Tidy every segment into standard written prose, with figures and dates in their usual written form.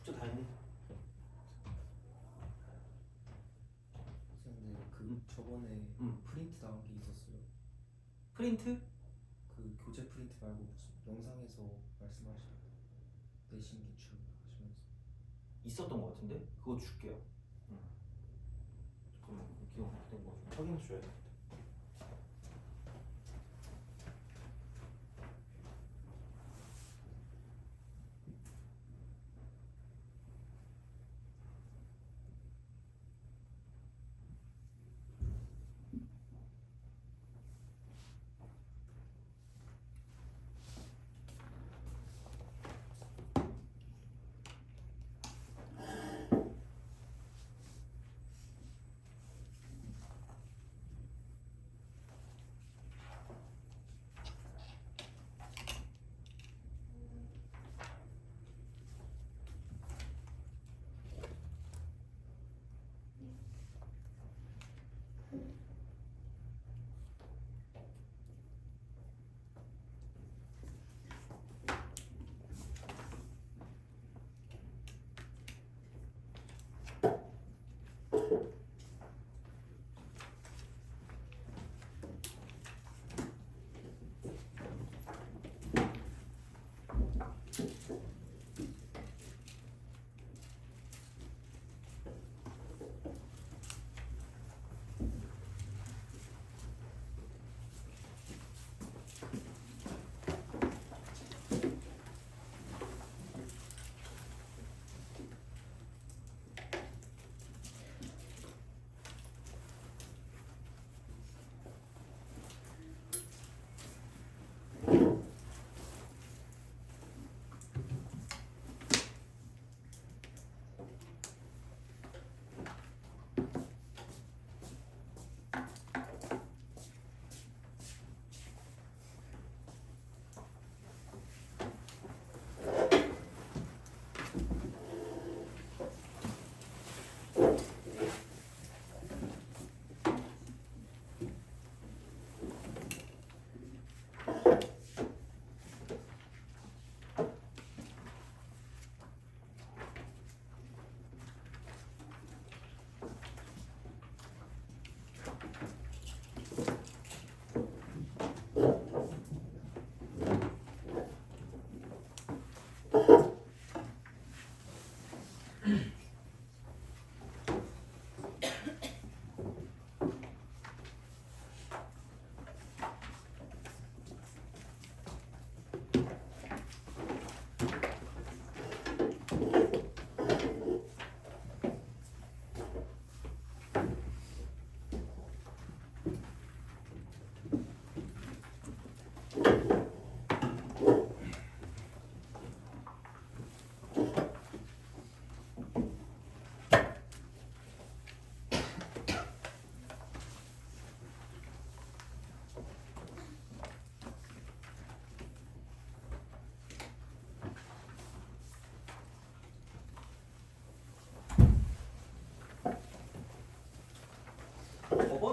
숙제 다 했니? 근데 저번에 프린트 나온 게 있었어요. 프린트? 그 교재 프린트 말고 무슨 영상에서 말씀하신 내신 기출 하시면서 있었던 것 같은데? 그거 줄게요. 그럼 기억 어떻게 된 거죠? 확인해 줘야 돼.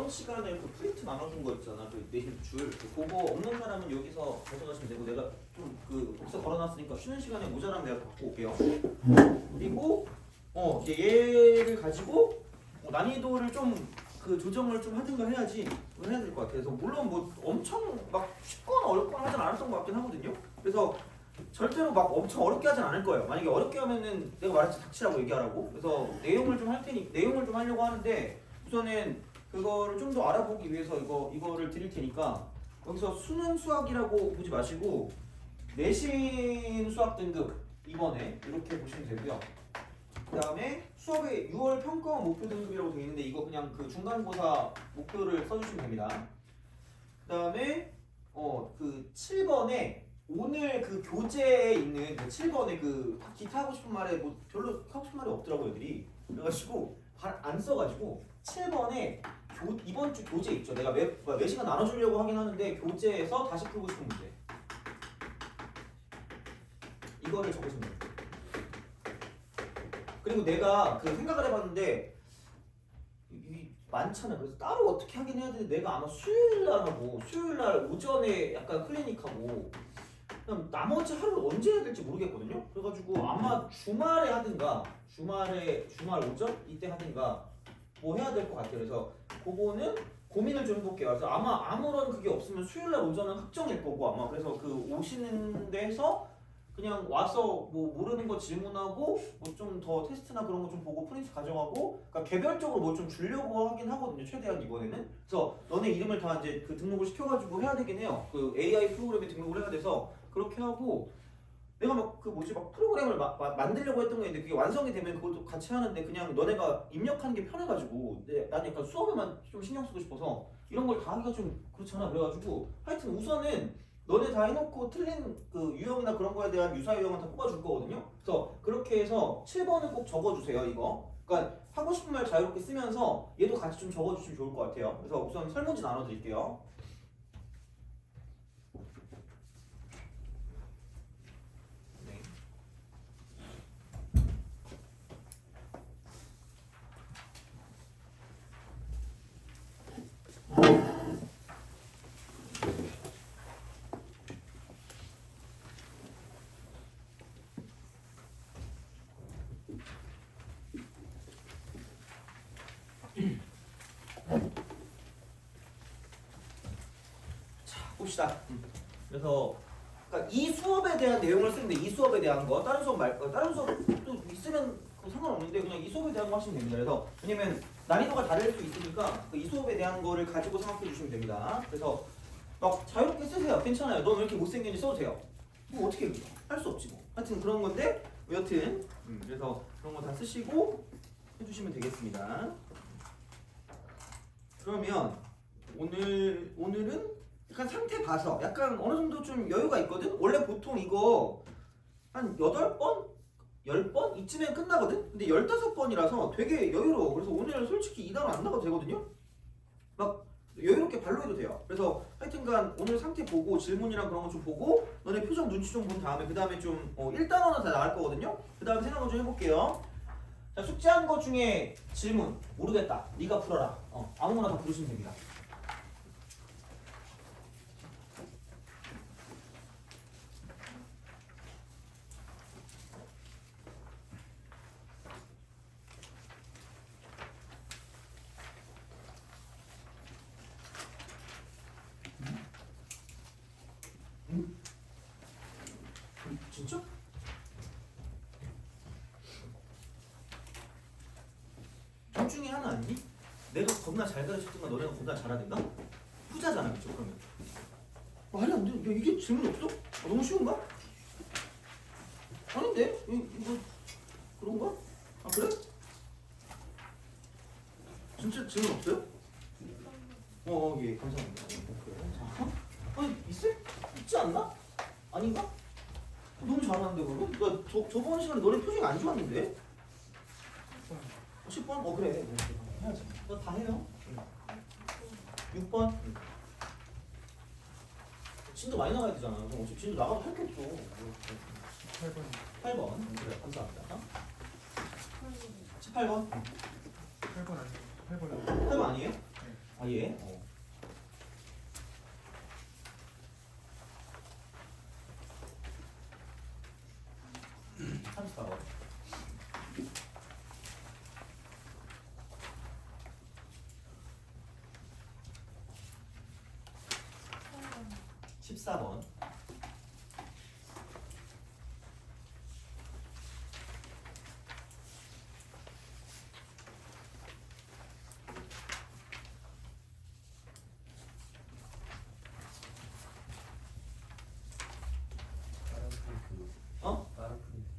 저번 시간에 그 프린트 나눠준 거 있잖아. 그 내신 줄. 그거 없는 사람은 여기서 가져가시면 되고 내가 좀 그 복사 걸어놨으니까 쉬는 시간에 모자라면 내가 갖고 올게요. 그리고 이제 얘를 가지고 난이도를 좀 그 조정을 좀 하든가 해야지 해야 될 것 같아요. 그래서 물론 뭐 엄청 막 쉽거나 어렵거나 하진 않았던 것 같긴 하거든요. 그래서 절대로 막 엄청 어렵게 하진 않을 거예요. 만약에 어렵게 하면은 내가 말했지 닥치라고 얘기하라고. 그래서 내용을 좀 할 테니 내용을 좀 하려고 하는데 우선은 그거를 좀 더 알아보기 위해서 이거를 드릴 테니까 여기서 수능 수학이라고 보지 마시고 내신 수학 등급 이번에 이렇게 보시면 되고요. 그 다음에 수업의 6월 평가원 목표 등급이라고 되어 있는데 이거 그냥 그 중간고사 목표를 써주시면 됩니다. 그 다음에 그 7번에 오늘 그 교재에 있는 그 7번에 그 기타 하고 싶은 말에 뭐 별로 하고 싶은 말이 없더라고요 애들이. 그래가지고 안 써가지고 7번에 이번 주 교재 있죠. 내가 매 시간 나눠주려고 하긴 하는데 교재에서 다시 풀고 싶은 문제 이거를 적으시면 돼요. 그리고 내가 그 생각을 해봤는데 많잖아. 그래서 따로 어떻게 하긴 해야 되는데 내가 아마 수요일날 하고 수요일날 오전에 약간 클리닉하고 그럼 나머지 하루를 언제 해야 될지 모르겠거든요. 그래가지고 아마 주말에 하든가 주말 오전 이때 하든가 뭐 해야 될 것 같아요. 그래서 그거는 고민을 좀 해볼게요. 그래서 아마 아무런 그게 없으면 수요일날 오전은 확정일 거고 아마 그래서 그 오시는 데서 그냥 와서 뭐 모르는 거 질문하고 뭐 좀 더 테스트나 그런 거 좀 보고 프린트 가져가고 그러니까 개별적으로 뭘 좀 주려고 하긴 하거든요. 최대한 이번에는. 그래서 너네 이름을 다 이제 그 등록을 시켜가지고 해야 되긴 해요. 그 AI 프로그램에 등록을 해야 돼서 그렇게 하고 내가 막 그 막 프로그램을 만들려고 했던 거 있는데 그게 완성이 되면 그것도 같이 하는데 그냥 너네가 입력하는 게 편해가지고 난 약간 수업에만 좀 신경 쓰고 싶어서 이런 걸 다 하기가 좀 그렇잖아. 그래가지고 하여튼 우선은 너네 다 해놓고 틀린 그 유형이나 그런 거에 대한 유사 유형은 다 뽑아줄 거거든요. 그래서 그렇게 해서 7번은 꼭 적어주세요. 이거. 그러니까 하고 싶은 말 자유롭게 쓰면서 얘도 같이 좀 적어주시면 좋을 것 같아요. 그래서 우선 설문지 나눠드릴게요. 네. 봅시다. 그래서 그러니까 이 수업에 대한 내용을 쓰는데 이 수업에 대한 거 다른 수업 다른 수업도 있으면 상관없는데 그냥 이 수업에 대한 거 하시면 됩니다. 그래서 왜냐면 난이도가 다를 수 있으니까 이 수업에 대한 거를 가지고 생각해 주시면 됩니다. 그래서 막 자유롭게 쓰세요. 괜찮아요. 너 왜 이렇게 못생겼는지 써도 돼요. 뭐 어떻게 할 수 없지 뭐. 하여튼 그런 건데 여튼 그래서 그런 거 다 쓰시고 해주시면 되겠습니다. 그러면 오늘은 약간 상태 봐서 약간 어느 정도 좀 여유가 있거든? 원래 보통 이거 한 8번? 10번? 이쯤에 끝나거든? 근데 15번이라서 되게 여유로워. 그래서 오늘 솔직히 2단원 안 나가도 되거든요? 막 여유롭게 발로 해도 돼요. 그래서 하여튼간 오늘 상태 보고 질문이랑 그런 거 좀 보고 너네 표정 눈치 좀 본 다음에 그 다음에 좀 1단원은 다 나갈 거거든요? 그 다음에 생각을 좀 해볼게요. 자, 숙제한 거 중에 질문 모르겠다. 네가 풀어라. 아무거나 다 부르시면 됩니다. 진짜? 둘 중에 하나 아니니? 내가 겁나 잘 가르쳤던가 너네가 겁나 잘하든가? 후자잖아 그쵸 그러면 말이 안 돼. 야 이게 질문 없어? 너무 쉬운가? 아닌데? 이거 그런가? 아 그래? 진짜 질문 없어요? 예 감사합니다. 자, 아니 있지 않나? 아닌가? 너무 잘하는데 그거? 나 저번 시간에 너네 표정이 안 좋았는데? 10번? 그래 해야지. 너 다 해요. 6번? 진도 많이 나가야 되잖아. 그럼 어차피 진도 나가도 할 게 없어. 8번. 그래 감사합니다. 18번? 8번 아니에요? 8번 아니에요? 8번 아니에요? 네. 아예 34번 14번 어? 다른 프린트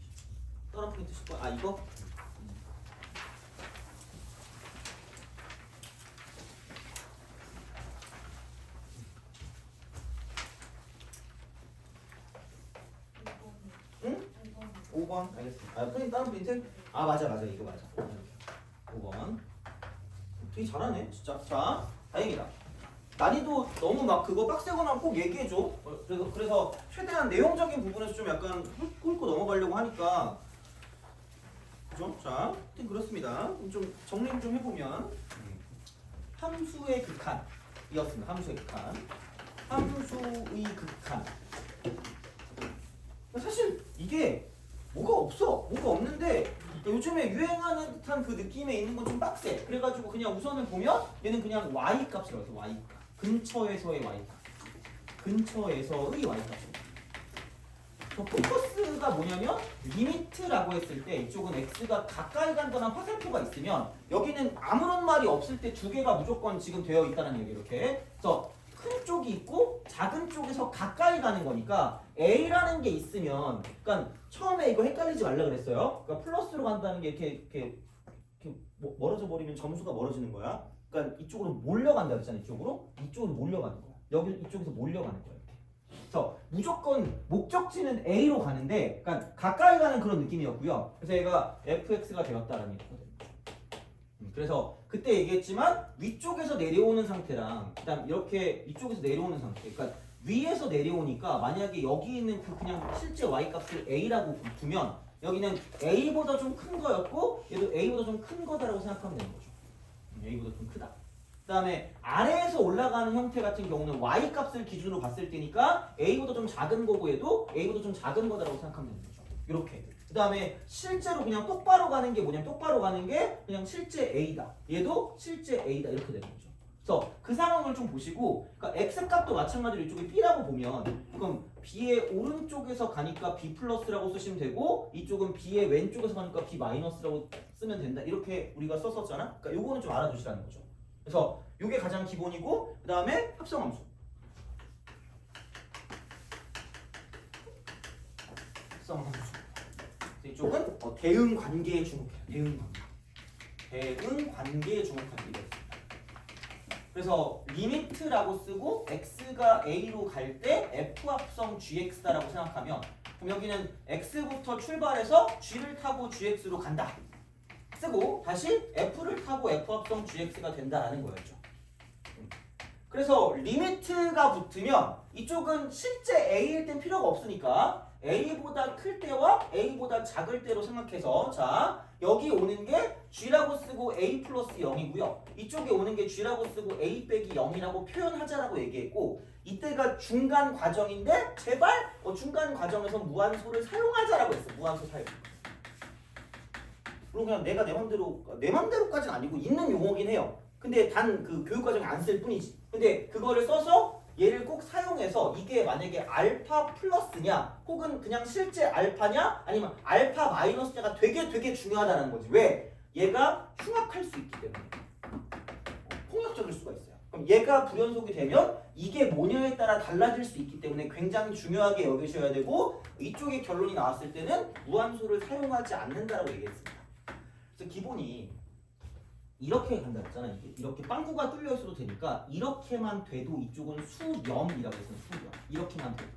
다른 프린트 10번 아 이거? 응? 5번 알겠습니다. 아 프린트 다른 프린트? 아 맞아 이거 맞아 5번 되게 잘하네 진짜. 자 다행이다. 난이도 너무 막 그거 빡세거나 꼭 얘기해줘. 그래서 최대한 내용적인 부분에서 좀 약간 훑고 넘어가려고 하니까 그죠? 자 하여튼 그렇습니다. 좀 정리 좀 해보면 함수의 극한이었습니다. 함수의 극한. 함수의 극한. 사실 이게 뭐가 없는데 요즘에 유행하는 듯한 그 느낌에 있는 건 좀 빡세. 그래가지고 그냥 우선은 보면 얘는 그냥 y 값이라고 해서 y 값. 근처에서의 y 값. 근처에서의 y 값입니다. 포커스가 뭐냐면 리미트라고 했을 때 이쪽은 x가 가까이 간다는 화살표가 있으면 여기는 아무런 말이 없을 때 두 개가 무조건 지금 되어 있다는 얘기 이렇게. 그래서 큰 쪽이 있고 작은 쪽에서 가까이 가는 거니까 a라는 게 있으면 그러니까 처음에 이거 헷갈리지 말라 그랬어요. 그러니까 플러스로 간다는 게 이렇게 멀어져 버리면 점수가 멀어지는 거야. 그러니까 이쪽으로 몰려간다 그랬잖아. 이쪽으로 몰려가는 거야. 여기 이쪽에서 몰려가는 거야. 이렇게. 그래서 무조건 목적지는 A로 가는데 그러니까 가까이 가는 그런 느낌이었고요. 그래서 얘가 fx가 되었다라는 얘기거든요. 그래서 그때 얘기했지만 위쪽에서 내려오는 상태랑 그다음 이렇게 이쪽에서 내려오는 상태. 그러니까 위에서 내려오니까 만약에 여기 있는 그 그냥 실제 y 값을 A라고 두면 여기는 A보다 좀 큰 거였고 얘도 A보다 좀 큰 거다라고 생각하면 되는 거죠. A보다 좀 크다. 그 다음에 아래에서 올라가는 형태 같은 경우는 y 값을 기준으로 봤을 때니까 A보다 좀 작은 거고 얘도 A보다 좀 작은 거다라고 생각하면 되는 거죠. 이렇게. 그 다음에 실제로 그냥 똑바로 가는 게 뭐냐면 똑바로 가는 게 그냥 실제 A다. 얘도 실제 A다. 이렇게 되는 거죠. 그래서 그 상황을 좀 보시고 그러니까 X값도 마찬가지로 이쪽에 B라고 보면 그럼 B의 오른쪽에서 가니까 B 플러스라고 쓰시면 되고 이쪽은 B의 왼쪽에서 가니까 B 마이너스라고 쓰면 된다. 이렇게 우리가 썼었잖아. 그러니까 요거는 좀 알아두시라는 거죠. 그래서 요게 가장 기본이고 그 다음에 합성함수. 합성함수. 이쪽은 대응 관계에 주목해요. 대응 관계에 주목하는 게 있습니다. 그래서 리미트라고 쓰고 x가 a로 갈 때 f 합성 gx다라고 생각하면 그럼 여기는 x부터 출발해서 g를 타고 gx로 간다. 쓰고 다시 f를 타고 f 합성 gx가 된다라는 거였죠. 그래서 리미트가 붙으면 이쪽은 실제 a일 땐 필요가 없으니까 a보다 클 때와 a보다 작을 때로 생각해서 자 여기 오는 게 g라고 쓰고 a 플러스 0이고요. 이쪽에 오는 게 g라고 쓰고 a 빼기 0이라고 표현하자라고 얘기했고 이때가 중간 과정인데 제발 중간 과정에서 무한소를 사용하자라고 했어. 무한소 사용. 물론 그냥 내가 내 맘대로까지는 아니고 있는 용어긴 해요. 근데 단 그 교육과정에 안 쓸 뿐이지. 근데 그거를 써서 얘를 꼭 사용해서 이게 만약에 알파 플러스냐 혹은 그냥 실제 알파냐 아니면 알파 마이너스냐가 되게 중요하다는 거지. 왜? 얘가 흉악할 수 있기 때문에. 폭력적일 수가 있어요. 그럼 얘가 불연속이 되면 이게 뭐냐에 따라 달라질 수 있기 때문에 굉장히 중요하게 여기셔야 되고 이쪽에 결론이 나왔을 때는 무한소를 사용하지 않는다라고 얘기했습니다. 그래서 기본이 이렇게 간다 했잖아. 이렇게 빵꾸가 뚫려 있어도 되니까 이렇게만 돼도 이쪽은 수렴이라고 했어요. 수렴. 이렇게만 돼도.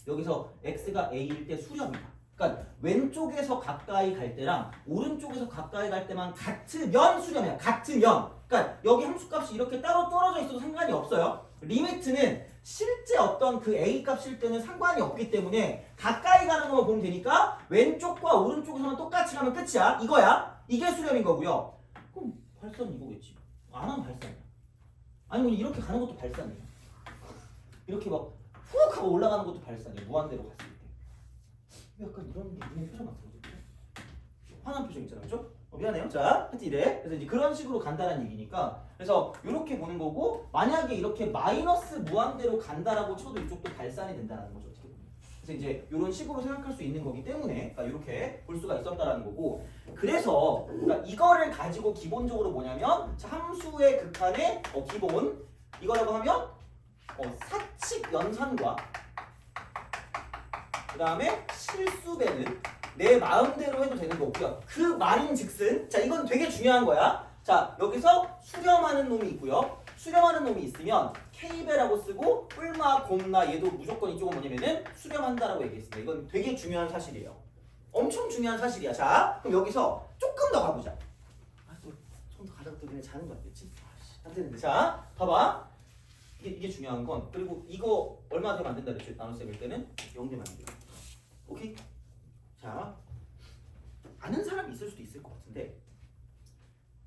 여기서 x가 a일 때 수렴이다. 그러니까 왼쪽에서 가까이 갈 때랑 오른쪽에서 가까이 갈 때만 같으면 수렴이야. 같으면. 그러니까 여기 함수값이 이렇게 따로 떨어져 있어도 상관이 없어요. 리미트는 실제 어떤 그 a 값일 때는 상관이 없기 때문에 가까이 가는 것만 보면 되니까 왼쪽과 오른쪽에서만 똑같이 가면 끝이야. 이거야. 이게 수렴인 거고요. 그럼 발산은 이거겠지. 안 하면 발산이야. 아니면 이렇게 가는 것도 발산이에요. 이렇게 막 훅 하고 올라가는 것도 발산이에요. 무한대로 갔을 때. 약간 이런 게 눈에 표정 같거든요. 화난 표정 있잖아요, 그렇죠? 미안해요. 자, 하여튼 이래. 그래서 이제 그런 식으로 간다는 얘기니까. 그래서 이렇게 보는 거고, 만약에 이렇게 마이너스 무한대로 간다라고 쳐도 이쪽도 발산이 된다는 거죠. 어떻게 보면. 그래서 이제 이런 식으로 생각할 수 있는 거기 때문에, 그러니까 이렇게 볼 수가 있었다라는 거고. 그래서 그러니까 이거를 가지고 기본적으로 뭐냐면, 자, 함수의 극한의 기본 이거라고 하면 사칙 연산과 그 다음에 실수배는 내 마음대로 해도 되는 거고요. 그 말인즉슨, 자 이건 되게 중요한 거야. 자 여기서 수렴하는 놈이 있고요. 수렴하는 놈이 있으면 K배라고 쓰고 뿔마, 곰나 얘도 무조건 이쪽은 뭐냐면은 수렴한다라고 얘기했습니다. 이건 되게 중요한 사실이에요. 엄청 중요한 사실이야. 자 그럼 여기서 조금 더 가보자. 손 더 가다가 또 그냥 자는 거 같겠지? 안 되는데. 자 봐봐. 이게 중요한 건, 그리고 이거 얼마 되면 안 된다 그랬죠? 나눗셈일 때는 0 되면 안 돼요. 오케이? 자, 아는 사람이 있을 수도 있을 것 같은데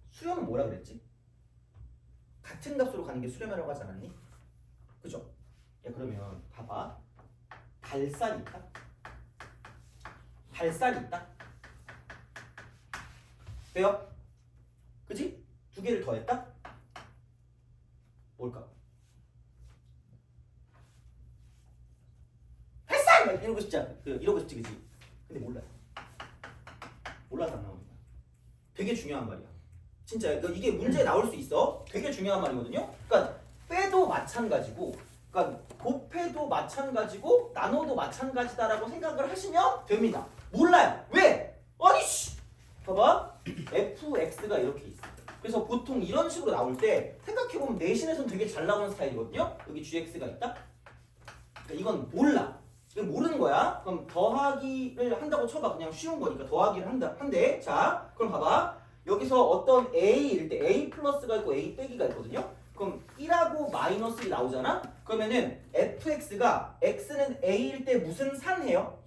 수렴은 뭐라 그랬지? 같은 값으로 가는 게 수렴이라고 하지 않았니? 그죠? 야 그러면 봐봐. 발산이 있다? 발산이 있다? 왜요? 그지? 두 개를 더했다? 뭘까? 이러고 싶지 않아? 이러고 싶지 그지? 근데 몰라요. 몰라서 안 나오는 거야. 되게 중요한 말이야. 진짜 이게 문제에 나올 수 있어. 되게 중요한 말이거든요. 그러니까 빼도 마찬가지고, 그러니까 곱해도 마찬가지고, 나눠도 마찬가지다라고 생각을 하시면 됩니다. 몰라요. 왜? 아니 씨. 봐봐. fx가 이렇게 있어. 그래서 보통 이런 식으로 나올 때 생각해보면 내신에서는 되게 잘 나오는 스타일이거든요. 여기 gx가 있다. 그러니까 이건 몰라. 이건 모르는 거야. 그럼 더하기를 한다고 쳐봐. 그냥 쉬운 거니까 더하기를 한대. 자, 그럼 봐봐. 여기서 어떤 a일 때 a 플러스가 있고 a 빼기가 있거든요. 그럼 1하고 마이너스 1이 나오잖아. 그러면은 fx가 x는 a일 때 무슨 산해요?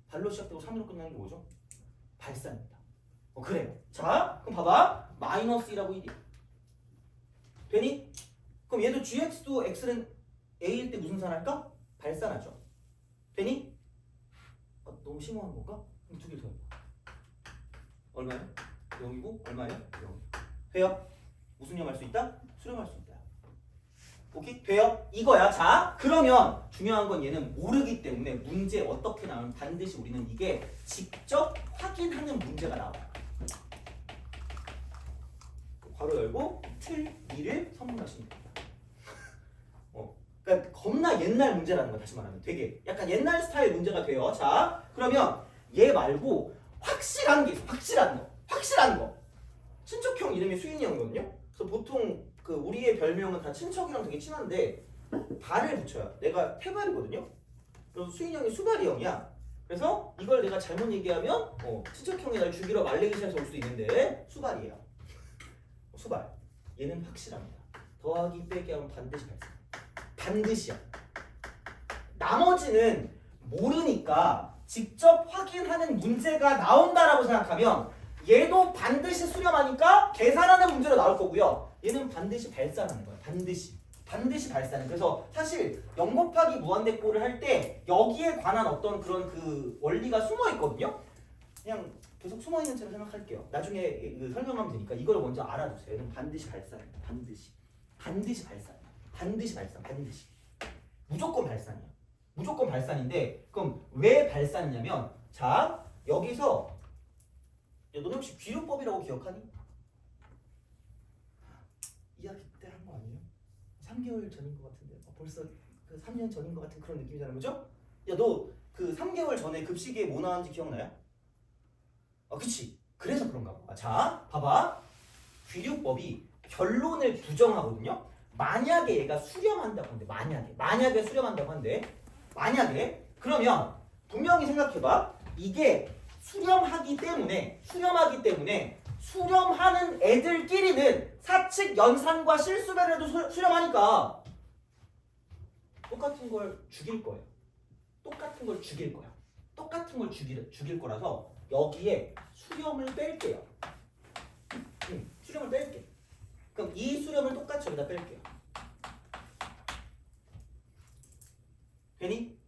발로 시작되고 산으로 끝나는 게 뭐죠? 발산입니다. 그래요. 자, 그럼 봐봐. 마이너스 1하고 1이야. 되니? 그럼 얘도 gx도 x는 a일 때 무슨 산할까? 발산하죠. 되니? 너무 심오한 건가? 그럼 두 개 더 해봐. 얼마요? 0이고 얼마예요? 0. 돼요? 무슨 수렴할 수 있다? 수렴할 수 있다. 오케이? 돼요? 이거야. 자, 그러면 중요한 건 얘는 모르기 때문에 문제 어떻게 나오면 반드시 우리는 이게 직접 확인하는 문제가 나와요. 괄호 열고 틀 2를 선택하시면 됩니다. 그러니까 겁나 옛날 문제라는 거 다시 말하면 되게 약간 옛날 스타일 문제가 돼요. 자, 그러면 얘 말고 확실한 게 있어. 확실한 거. 친척형 이름이 수인이 형이거든요. 그래서 보통 그 우리의 별명은 다 친척이랑 되게 친한데 발을 붙여요. 내가 태발이거든요. 그래서 수인이 형이 수발이 형이야. 그래서 이걸 내가 잘못 얘기하면 친척형이 날 죽이러 말레이시아에서 올 수도 있는데 수발이에요. 수발. 얘는 확실합니다. 더하기 빼기 하면 반드시 발생. 반드시야. 나머지는 모르니까 직접 확인하는 문제가 나온다라고 생각하면 얘도 반드시 수렴하니까 계산하는 문제로 나올 거고요. 얘는 반드시 발산하는 거야. 반드시 발산해. 그래서 사실 0 곱하기 무한대꼴을 할 때 여기에 관한 어떤 그런 그 원리가 숨어 있거든요. 그냥 계속 숨어 있는 채로 생각할게요. 나중에 설명하면 되니까 이걸 먼저 알아두세요. 얘는 반드시 발산입니다. 반드시 발산. 반드시. 무조건 발산이야. 무조건 발산인데 그럼 왜 발산이냐면 자 여기서 야, 너네 혹시 귀요법이라고 기억하니? 2학기 때 한 거 아니에요? 3개월 전인 것 같은데 벌써 그 3년 전인 것 같은 그런 느낌이잖아, 그죠? 야, 너 그 3개월 전에 급식에 뭐 나왔는지 기억나요? 그치. 그래서 그런가 봐. 자, 봐봐. 귀류법이 결론을 부정하거든요. 만약에 얘가 수렴한다고 한대. 만약에 수렴한다고 한대. 그러면 분명히 생각해봐. 이게 수렴하기 때문에 수렴하는 애들끼리는 사칙 연산과 실수배를 해도 수렴하니까 똑같은 걸 죽일 거예요. 똑같은 걸 죽일 거라서 여기에 수렴을 뺄게요. 수렴을 뺄게. 그럼 이 수렴을 똑같이 여기다 뺄게요. 되니?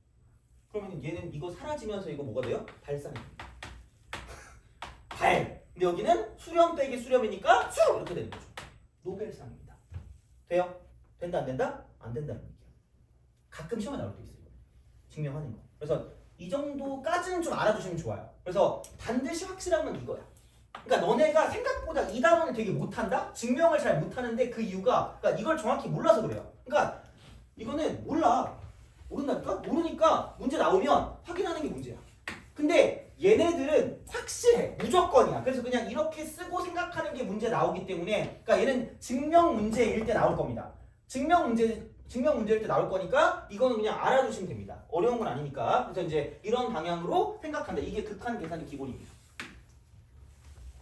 그러면 얘는 이거 사라지면서 이거 뭐가 돼요? 발산입니다. 발. 근데 여기는 수렴 빼기 수렴이니까 수 이렇게 되는 거죠. 노벨상입니다. 돼요? 된다 안 된다? 안 된다는 얘기예요. 가끔 시험에 나올 때 있어요. 증명하는 거. 그래서 이 정도까지는 좀 알아두시면 좋아요. 그래서 반드시 확실한 건 이거야. 그러니까 너네가 생각보다 이 단원을 되게 못한다? 증명을 잘 못하는데 그 이유가 그러니까 이걸 정확히 몰라서 그래요. 그러니까 이거는 몰라. 모른다니까? 모르니까 문제 나오면 확인하는 게 문제야. 근데 얘네들은 확실해. 무조건이야. 그래서 그냥 이렇게 쓰고 생각하는 게 문제 나오기 때문에 그러니까 얘는 증명 문제일 때 나올 겁니다. 증명 문제일 때 나올 거니까 이거는 그냥 알아두시면 됩니다. 어려운 건 아니니까. 그래서 이제 이런 방향으로 생각한다. 이게 극한 계산의 기본입니다.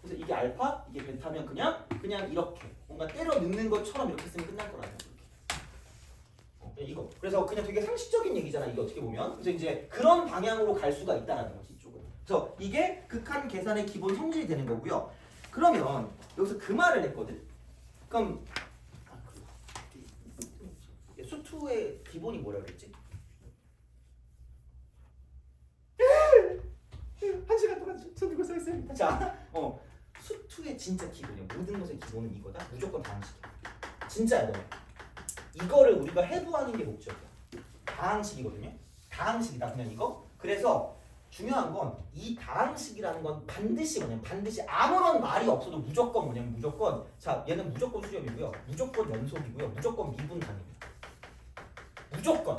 그래서 이게 알파, 이게 베타면 그냥 이렇게 뭔가 때려 넣는 것처럼 이렇게 쓰면 끝날 거라는 거예요. 이거. 그래서 그냥 되게 상식적인 얘기잖아. 이게 어떻게 보면. 그래서 이제 그런 방향으로 갈 수가 있다는 거지 이쪽은. 그래서 이게 극한 계산의 기본 성질이 되는 거고요. 그러면 여기서 그 말을 했거든. 그럼 수투의 기본이 뭐라 그랬지? 한 시간 동안 손 들고 서 있습니다. 자, 수투의 진짜 기본이야. 모든 것의 기본은 이거다. 무조건 다항식이야. 진짜야 너. 이거를 우리가 해부하는 게 목적이야. 다항식이거든요. 다항식이다 그냥 이거. 그래서 중요한 건 이 다항식이라는 건 반드시 아무런 말이 없어도 무조건 무조건 자 얘는 무조건 수렴이고요. 무조건 연속이고요. 무조건 미분 가능입니다. 무조건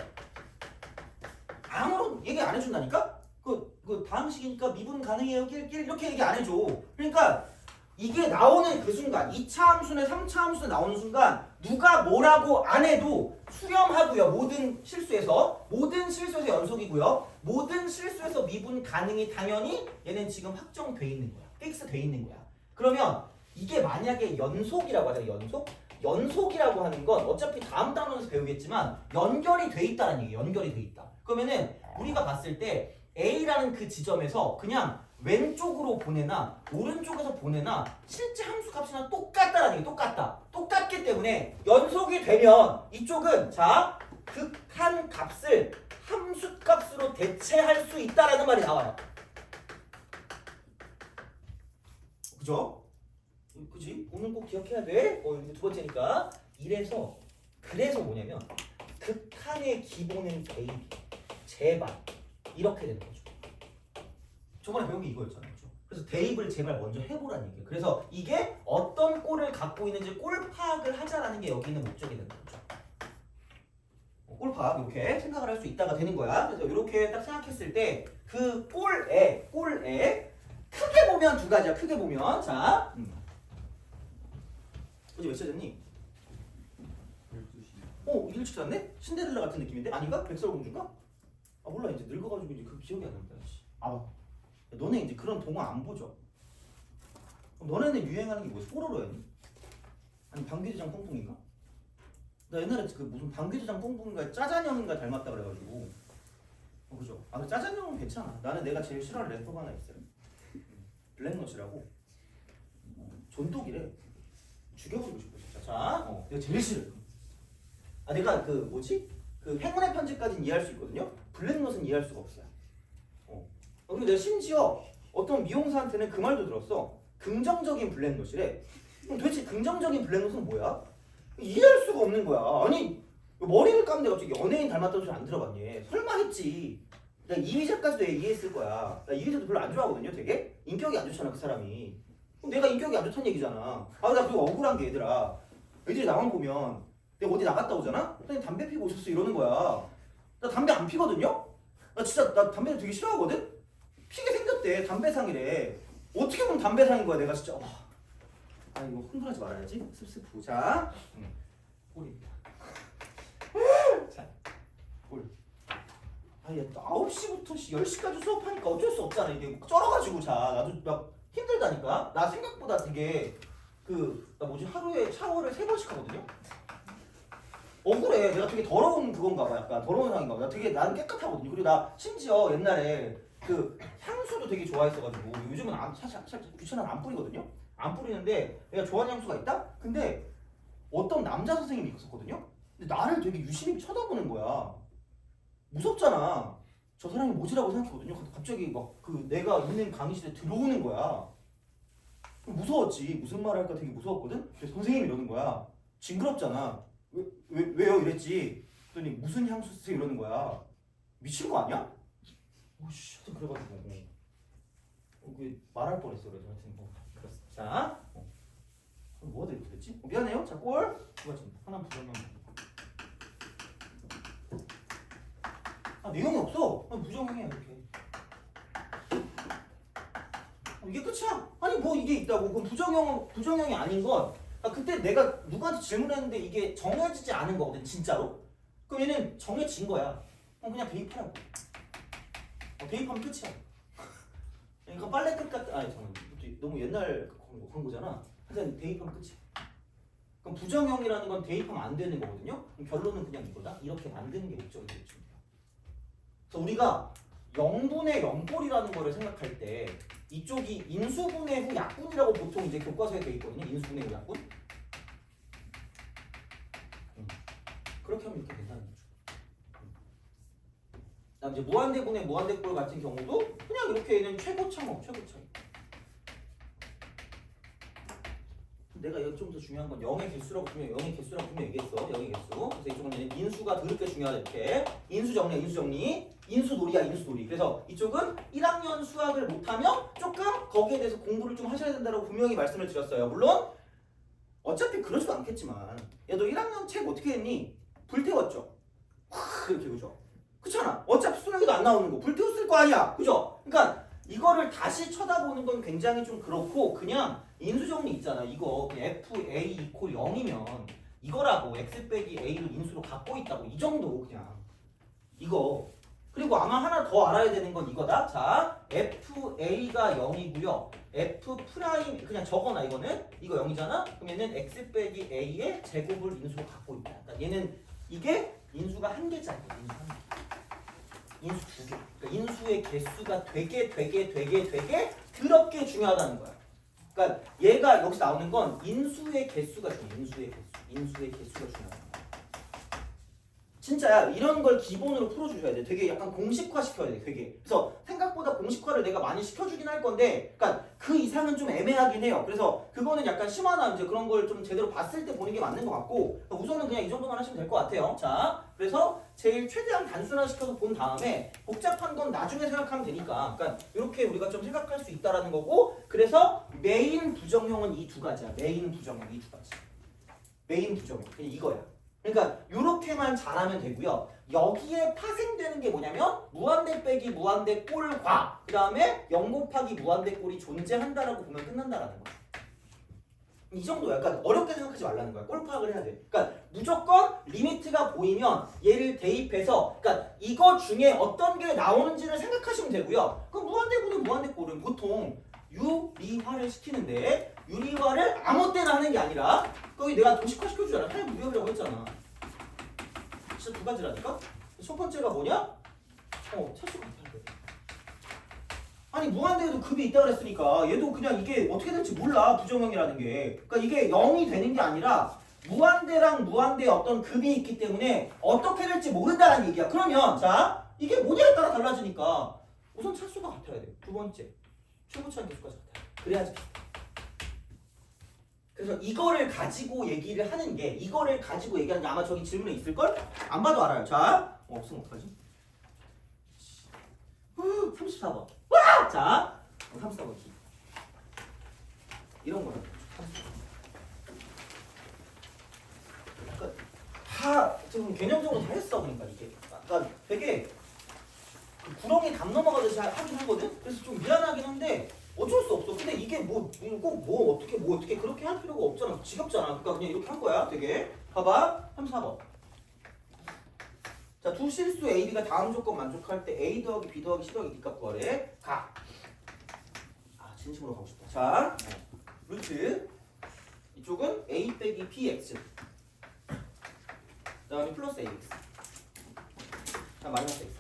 아무런 얘기 안 해준다니까? 그 다항식이니까 미분 가능해요. 이렇게 얘기 안 해줘. 그러니까 이게 나오는 그 순간 2차 함수나 3차 함수 나오는 순간 누가 뭐라고 안 해도 수렴하고요. 모든 실수에서 연속이고요. 모든 실수에서 미분 가능이 당연히 얘는 지금 확정돼 있는 거야. 픽스 돼 있는 거야. 그러면 이게 만약에 연속이라고 하잖아요. 연속이라고 하는 건 어차피 다음 단원에서 배우겠지만 연결이 돼 있다는 얘기예요. 연결이 돼 있다. 그러면은 우리가 봤을 때 A라는 그 지점에서 그냥 왼쪽으로 보내나 오른쪽에서 보내나 실제 함수 값이랑 똑같다라는 얘기. 똑같기 때문에 연속이 되면 이쪽은 자 극한 값을 함수 값으로 대체할 수 있다라는 말이 나와요. 그죠? 그지? 오늘 꼭 기억해야 돼. 이제 두 번째니까. 그래서 뭐냐면 극한의 기본은 대입, 제발 이렇게 되는 거죠. 저번에 배운 게 이거였잖아요. 그렇죠? 그래서 대입을 제발 먼저 해보라는 얘기예요. 그래서 이게 어떤 꼴을 갖고 있는지 꼴 파악을 하자라는 게 여기 있는 목적이 되는 거죠. 꼴 파악 이렇게 생각을 할 수 있다가 되는 거야. 그래서 이렇게 딱 생각했을 때 그 꼴에 크게 보면 두 가지야. 크게 보면 자 어제 몇 시에 잤니? 12시. 일찍 잤네? 신데렐라 같은 느낌인데? 아닌가? 백설공주인가? 아 몰라 이제 늙어가지고 이제 그 기억이 안 난다. 너네 이제 그런 동화 안 보죠? 너네는 유행하는 게 뭐야? 뽀로로였니? 아니 방귀대장 뽕뽕인가? 나 옛날에 그 무슨 방귀대장 뽕뽕인가 짜잔형인가 닮았다 그래가지고 그죠? 그 짜잔형은 괜찮아. 나는 내가 제일 싫어하는 래퍼가 하나 있어요. 블랙넛이라고 존독이래. 죽여버리고 싶어 진짜. 자, 내가 제일 싫어요. 내가 그 행운의 편지까지는 이해할 수 있거든요. 블랙넛은 이해할 수가 없어요. 그리고 내가 심지어 어떤 미용사한테는 그 말도 들었어. 긍정적인 블랙넛이래. 그럼 도대체 긍정적인 블랙넛은 뭐야? 이해할 수가 없는 거야. 아니 머리를 감는데 갑자기 연예인 닮았다는 소리 안 들어봤니? 설마 했지. 나 이휘재까지도 이해했을 거야. 나 이휘재도 별로 안 좋아하거든요. 되게 인격이 안 좋잖아 그 사람이. 그럼 내가 인격이 안 좋다는 얘기잖아. 나 그거 억울한 게 애들이 나만 보면 내가 어디 나갔다 오잖아? 선생님 담배 피고 오셨어 이러는 거야. 나 담배 안 피거든요? 나 담배를 되게 싫어하거든? 피게 생겼대. 담배상이래. 어떻게 보면 담배상인 거야 내가 진짜. 이거 흥분하지 말아야지. 습습 자 꼴입니다. 자 꼴. 9시부터 10시까지 수업하니까 어쩔 수 없잖아. 이게 쩔어가지고 나도 막 힘들다니까. 나 생각보다 되게 하루에 샤워를 3번씩 하거든요. 억울해. 내가 되게 더러운 그건가 봐. 약간 더러운 상인가 봐. 나는 깨끗하거든요. 그리고 나 심지어 옛날에 그 향수도 되게 좋아했어가지고 요즘은 사실 귀찮아서 안 뿌리거든요. 안 뿌리는데 내가 좋아하는 향수가 있다? 근데 어떤 남자 선생님이 있었거든요. 근데 나를 되게 유심히 쳐다보는 거야. 무섭잖아. 저 사람이 뭐지라고 생각했거든요. 근데 갑자기 막 그 내가 있는 강의실에 들어오는 거야. 무서웠지. 무슨 말 할까 되게 무서웠거든. 그래서 선생님이 이러는 거야. 징그럽잖아. 왜요? 이랬지. 그랬더니 무슨 향수 쓰세요? 이러는 거야. 미친 거 아니야? 오씨, 하여튼 그래가지고 그 말할 뻔했어. 그래서 하여튼 그랬어. 자, 뭐가 되고 그랬지? 미안해요. 자, 꼴. 누가 지금 하나 부정형. 내용이 없어. 부정형이야 이렇게. 이게 끝이야. 아니 뭐 이게 있다고. 그럼 부정형이 아닌 건 그때 내가 누구한테 질문했는데 이게 정해지지 않은 거거든 진짜로. 그럼 얘는 정해진 거야. 그럼 그냥 대입하라고. 대입하면 끝이야. 그러니까 빨래 끝 같은. 아니 잠깐 너무 옛날 광고잖아. 하여튼 대입하면 끝이야. 그럼 부정형이라는 건 대입하면 안 되는 거거든요. 그럼 결론은 그냥 이거다. 이렇게 만드는 게 목적이겠죠. 그래서 우리가 0분의 0꼴이라는 거를 생각할 때 이쪽이 인수분해 후 약분이라고 보통 이제 교과서에 돼 있거든요. 인수분해 후 약분. 그렇게 하면 이렇게 된다는 거죠. 그다음 이제 무한대분해 무한대꼴 같은 경우도 그냥 이렇게 얘는 최고차목 최고차. 내가 여기 좀 더 중요한 건 0의 개수라고 분명히 얘기했어. 0의 개수. 그래서 이쪽은 인수가 더럽게 중요하다 이렇게. 인수 정리. 인수놀이야 인수놀이. 그래서 이쪽은 1학년 수학을 못하면 조금 거기에 대해서 공부를 좀 하셔야 된다고 분명히 말씀을 드렸어요. 물론 어차피 그러지도 않겠지만 야 너 1학년 책 어떻게 했니? 불태웠죠? 이렇게 그죠? 그렇잖아. 어차피 수능에도 안 나오는 거 불태웠을 거 아니야. 그죠? 그러니까 이거를 다시 쳐다보는 건 굉장히 좀 그렇고 그냥 인수정리 있잖아. 이거 FA 이퀄 0이면 이거라고 x 빼기 a를 인수로 갖고 있다고 이 정도 그냥 이거. 그리고 아마 하나 더 알아야 되는 건 이거다. 자, FA가 0이고요. F 프라임 그냥 적어놔 이거는. 이거 0이잖아. 그럼 얘는 x 빼기 a의 제곱을 인수로 갖고 있다. 그러니까 얘는 이게 인수가 한 개짜리. 인수 한 개. 인수 두 개. 그러니까 인수의 개수가 되게 더럽게 중요하다는 거야. 그러니까 얘가 여기서 나오는 건 인수의 개수가 중요해. 인수의 개수가 중요하다. 진짜야. 이런 걸 기본으로 풀어주셔야 돼. 되게 약간 공식화 시켜야 돼. 되게. 그래서 생각보다 공식화를 내가 많이 시켜주긴 할 건데, 그러니까 그 이상은 좀 애매하긴 해요. 그래서 그거는 약간 심화나 이제 그런 걸 좀 제대로 봤을 때 보는 게 맞는 것 같고, 우선은 그냥 이 정도만 하시면 될 것 같아요. 자, 그래서 제일 최대한 단순화시켜서 본 다음에 복잡한 건 나중에 생각하면 되니까, 그러니까 이렇게 우리가 좀 생각할 수 있다라는 거고, 그래서 메인 부정형은 이 두 가지야. 메인 부정형 이 두 가지. 메인 부정형 그냥 이거야. 그러니까 이렇게만 잘하면 되고요. 여기에 파생되는 게 뭐냐면 무한대 빼기 무한대 꼴과 그 다음에 0 곱하기 무한대 꼴이 존재한다라고 보면 끝난다라는 거야. 이 정도야. 그러니까 어렵게 생각하지 말라는 거야. 꼴 파악을 해야 돼. 그러니까 무조건 리미트가 보이면 얘를 대입해서 그러니까 이거 중에 어떤 게 나오는지를 생각하시면 되고요. 그 무한대꼴은 무한대꼴은 보통 유리화를 시키는데 유리화를 아무 때나 하는 게 아니라 거기 내가 도식화 시켜주잖아. 타입 무협이라고 했잖아. 진짜 두 가지라니까? 첫 번째가 뭐냐? 차수가 같아야 돼. 아니 무한대에도 급이 있다 그랬으니까 얘도 그냥 이게 어떻게 될지 몰라. 부정형이라는 게. 그러니까 이게 0이 되는 게 아니라 무한대랑 무한대에 어떤 급이 있기 때문에 어떻게 될지 모른다는 얘기야. 그러면 자 이게 뭐냐에 따라 달라지니까 우선 차수가 같아야 돼. 두 번째 최고차항 개수까지 같아야 돼. 그래야지. 그래서 이거를 가지고 얘기를 하는 게 이거를 가지고 얘기하는 게 아마 저기 질문에 있을걸? 안 봐도 알아요. 자, 없으면 어떡하지? 34번. 와! 자, 34번 기. 이런 거는 그러니까 다 지금 개념적으로 다 했어. 그러니까 이게 그러니까 되게 구렁이 담 넘어가듯이 하긴 하거든. 그래서 좀 미안하긴 한데 어쩔 수 없어. 근데 이게 뭐 어떻게 그렇게 할 필요가 없잖아. 지겹잖아. 그러니까 그냥 이렇게 한 거야. 되게. 봐봐. 34번. 자, 두 실수 A, B가 다음 조건 만족할 때 A 더하기 B 더하기 C 더하기 D 값 구하래. 가. 진심으로 가고 싶다. 자, 루트. 이쪽은 A 빼기 BX. 그 다음에 플러스 AX. 자, 마이너스 X.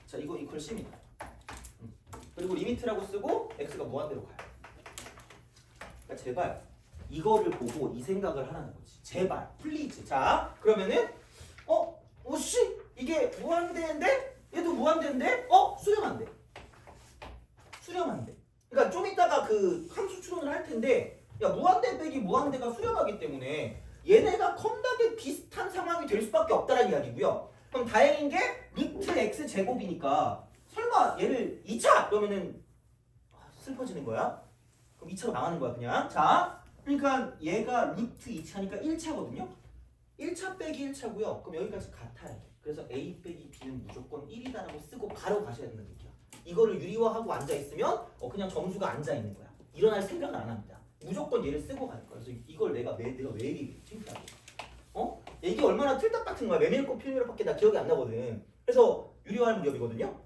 자, 이거 이퀄 C입니다. 그리고 리미트라고 쓰고 x가 무한대로 가요. 그러니까 제발 이거를 보고 이 생각을 하라는 거지. 제발 플리즈. 자 그러면은 오씨 이게 무한대인데 얘도 무한대인데 수렴한대. 수렴한대. 그러니까 좀 이따가 그 함수 추론을 할 텐데 야 무한대 빼기 무한대가 수렴하기 때문에 얘네가 컴닥에 비슷한 상황이 될 수밖에 없다는 이야기고요. 그럼 다행인 게 루트 x 제곱이니까 설마 얘를 2차 그러면은 슬퍼지는 거야. 그럼 2차로 나가는 거야 그냥. 자 그러니까 얘가 루트 2차니까 1차거든요. 1차 빼기 1차고요. 그럼 여기까지 같아야 돼. 그래서 a 빼기 b는 무조건 1이다라고 쓰고 바로 가셔야 된다는 얘기야. 이거를 유리화하고 앉아있으면 그냥 점수가 앉아있는 거야. 일어날 생각을 안 합니다. 무조건 얘를 쓰고 갈 거야. 그래서 이걸 내가 왜 얘기해? 창피하게. 이게 얼마나 틀딱 같은 거야. 메밀꽃 필요밖에 나 기억이 안 나거든. 그래서 유리화할 무렵이거든요.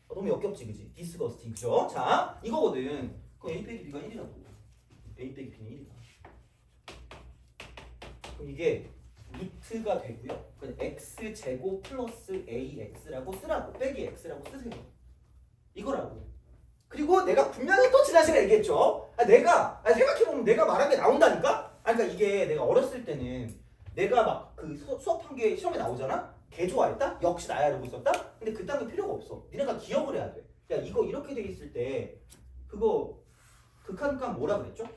너무 역겹지 그지? 디스거스팅 그죠? 자 이거거든. 그럼 a 빼기 b가 1이라고. a 빼기 b는 1이다. 그럼 이게 루트가 되고요. 그럼 x 제곱 플러스 ax라고 쓰라고. 빼기 x라고 쓰세요. 이거라고. 그리고 내가 분명히 또 지난 시간에 얘기했죠. 내가 생각해보면 내가 말한 게 나온다니까? 그러니까 이게 내가 어렸을 때는 내가 막 그 수업한 게 시험에 나오잖아? 개 좋아했다? 역시 나야 이러고 있었다? 근데 그딴 게 필요가 없어. 니네가 기억을 해야 돼. 야 이거 이렇게 돼 있을 때 그거 극한값 뭐라 그랬죠?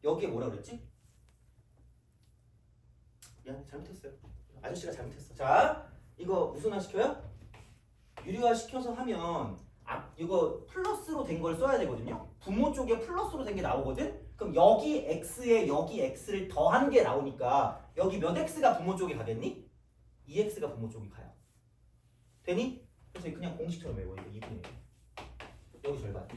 여기에 뭐라 그랬지? 야 잘못했어요. 아저씨가 잘못했어. 자 이거 무슨 화 시켜요? 유리화 시켜서 하면 이거 플러스로 된 걸 써야 되거든요. 분모 쪽에 플러스로 된 게 나오거든. 그럼 여기 x에 여기 x를 더한 게 나오니까 여기 몇 x가 분모 쪽에 가겠니? 2x가 분모 쪽에 가요. 되니? 그래서 그냥 공식처럼 외워. 이거 2분의 1. 여기 절반.